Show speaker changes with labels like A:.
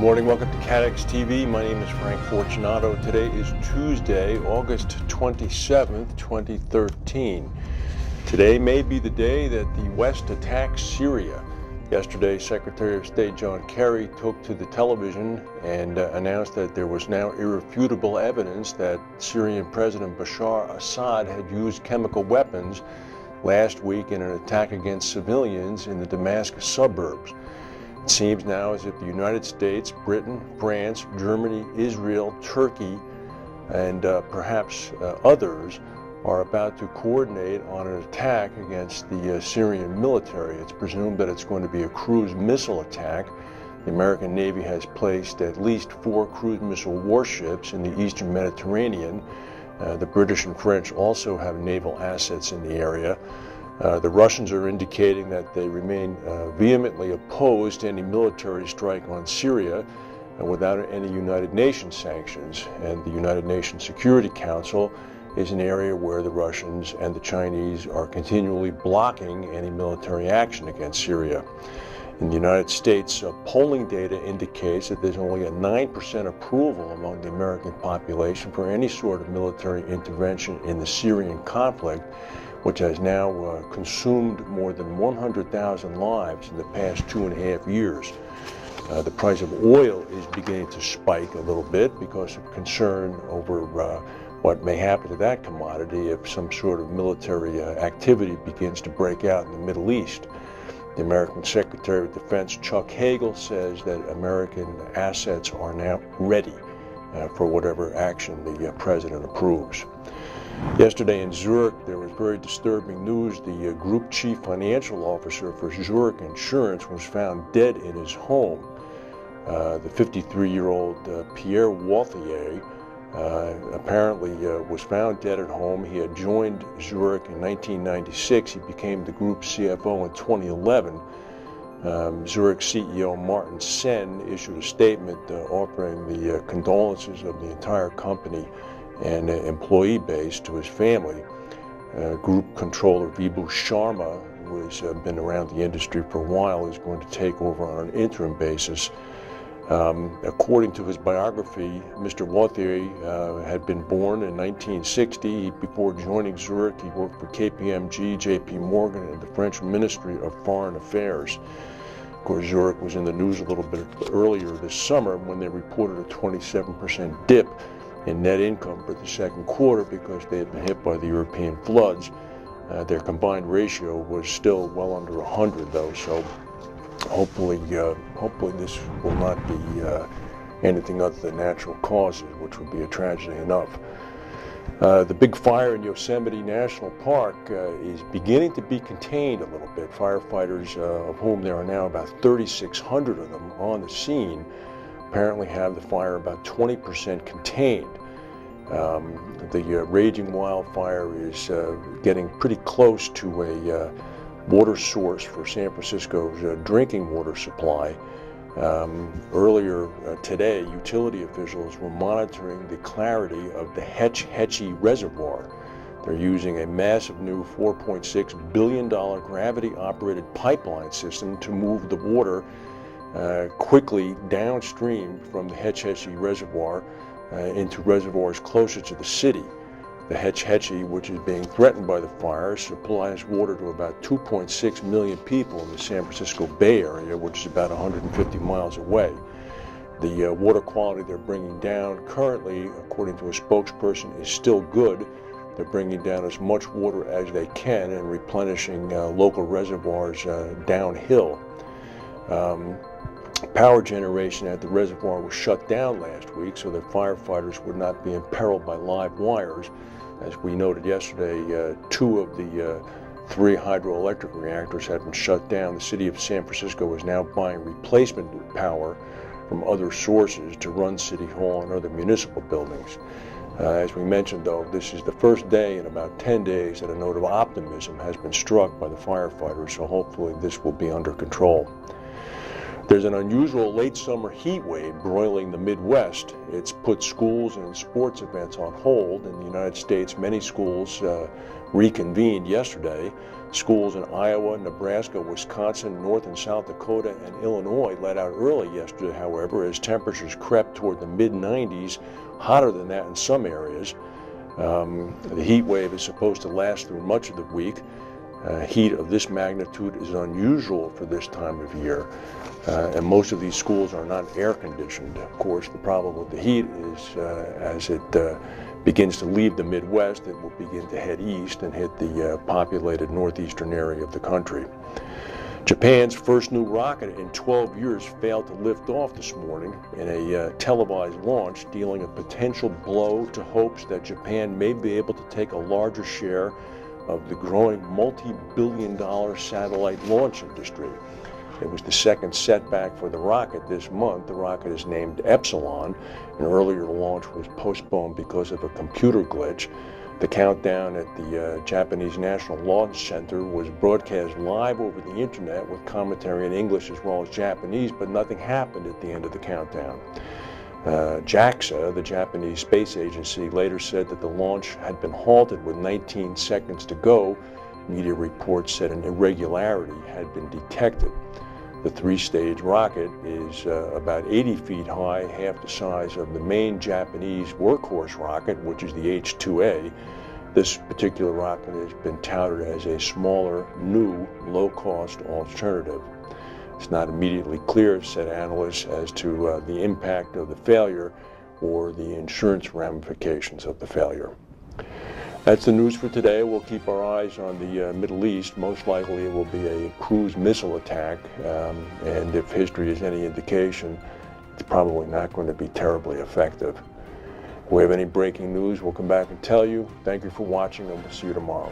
A: Morning, welcome to CATEX TV. My name is Frank Fortunato. Today is Tuesday, August 27th, 2013. Today may be the day that the West attacks Syria. Yesterday, Secretary of State John Kerry took to the television and announced that there was now irrefutable evidence that Syrian President Bashar Assad had used chemical weapons last week in an attack against civilians in the Damascus suburbs. It seems now as if the United States, Britain, France, Germany, Israel, Turkey, and perhaps others are about to coordinate on an attack against the Syrian military. It's presumed that it's going to be a cruise missile attack. The American Navy has placed at least 4 cruise missile warships in the eastern Mediterranean. The British and French also have naval assets in the area. The Russians are indicating that they remain vehemently opposed to any military strike on Syria without any United Nations sanctions. And the United Nations Security Council is an area where the Russians and the Chinese are continually blocking any military action against Syria. In the United States, polling data indicates that there's only a 9% approval among the American population for any sort of military intervention in the Syrian conflict, which has now consumed more than 100,000 lives in the past 2.5 years. The price of oil is beginning to spike a little bit because of concern over what may happen to that commodity if some sort of military activity begins to break out in the Middle East. The American Secretary of Defense, Chuck Hagel, says that American assets are now ready for whatever action the president approves. Yesterday in Zurich, there was very disturbing news. The group chief financial officer for Zurich Insurance was found dead in his home. The 53-year-old Pierre Walthier apparently was found dead at home. He had joined Zurich in 1996. He became the group CFO in 2011. Zurich CEO Martin Sen issued a statement offering the condolences of the entire company and employee base to his family. Group controller Vibhu Sharma, who has been around the industry for a while, is going to take over on an interim basis. According to his biography, Mr. Walthier had been born in 1960. Before joining Zurich, he worked for KPMG, JP Morgan, and the French Ministry of Foreign Affairs. Of course, Zurich was in the news a little bit earlier this summer when they reported a 27% dip in net income for the second quarter because they had been hit by the European floods. Their combined ratio was still well under 100, though, so hopefully this will not be anything other than natural causes, which would be a tragedy enough. The big fire in Yosemite National Park is beginning to be contained a little bit. Firefighters, of whom there are now about 3,600 of them on the scene, apparently have the fire about 20% contained. The raging wildfire is getting pretty close to a water source for San Francisco's drinking water supply. Earlier today, utility officials were monitoring the clarity of the Hetch Hetchy Reservoir. They're using a massive new $4.6 billion gravity-operated pipeline system to move the water quickly downstream from the Hetch Hetchy Reservoir into reservoirs closer to the city. The Hetch Hetchy, which is being threatened by the fire, supplies water to about 2.6 million people in the San Francisco Bay Area, which is about 150 miles away. The water quality they're bringing down currently, according to a spokesperson, is still good. They're bringing down as much water as they can and replenishing local reservoirs downhill. Power generation at the reservoir was shut down last week so that firefighters would not be imperiled by live wires. As we noted yesterday, 2 of the 3 hydroelectric reactors had been shut down. The city of San Francisco is now buying replacement power from other sources to run City Hall and other municipal buildings. As we mentioned, though, this is the first day in about 10 days that a note of optimism has been struck by the firefighters, so hopefully this will be under control. There's an unusual late summer heat wave broiling the Midwest. It's put schools and sports events on hold. In the United States, many schools reconvened yesterday. Schools in Iowa, Nebraska, Wisconsin, North and South Dakota, and Illinois let out early yesterday, however, as temperatures crept toward the mid-90s, hotter than that in some areas. The heat wave is supposed to last through much of the week. Heat of this magnitude is unusual for this time of year, and most of these schools are not air conditioned. Of course, the problem with the heat is as it begins to leave the Midwest, it will begin to head east and hit the populated northeastern area of the country. Japan's first new rocket in 12 years failed to lift off this morning in a televised launch, dealing a potential blow to hopes that Japan may be able to take a larger share of the growing multi-billion-dollar satellite launch industry. It was the second setback for the rocket this month. The rocket is named Epsilon, and earlier the launch was postponed because of a computer glitch. The countdown at the Japanese National Launch Center was broadcast live over the internet with commentary in English as well as Japanese, but nothing happened at the end of the countdown. JAXA, the Japanese space agency, later said that the launch had been halted with 19 seconds to go. Media reports said an irregularity had been detected. The three-stage rocket is about 80 feet high, half the size of the main Japanese workhorse rocket, which is the H-2A. This particular rocket has been touted as a smaller, new, low-cost alternative. It's not immediately clear, said analysts, as to the impact of the failure or the insurance ramifications of the failure. That's the news for today. We'll keep our eyes on the Middle East. Most likely it will be a cruise missile attack, and if history is any indication, it's probably not going to be terribly effective. If we have any breaking news, we'll come back and tell you. Thank you for watching, and we'll see you tomorrow.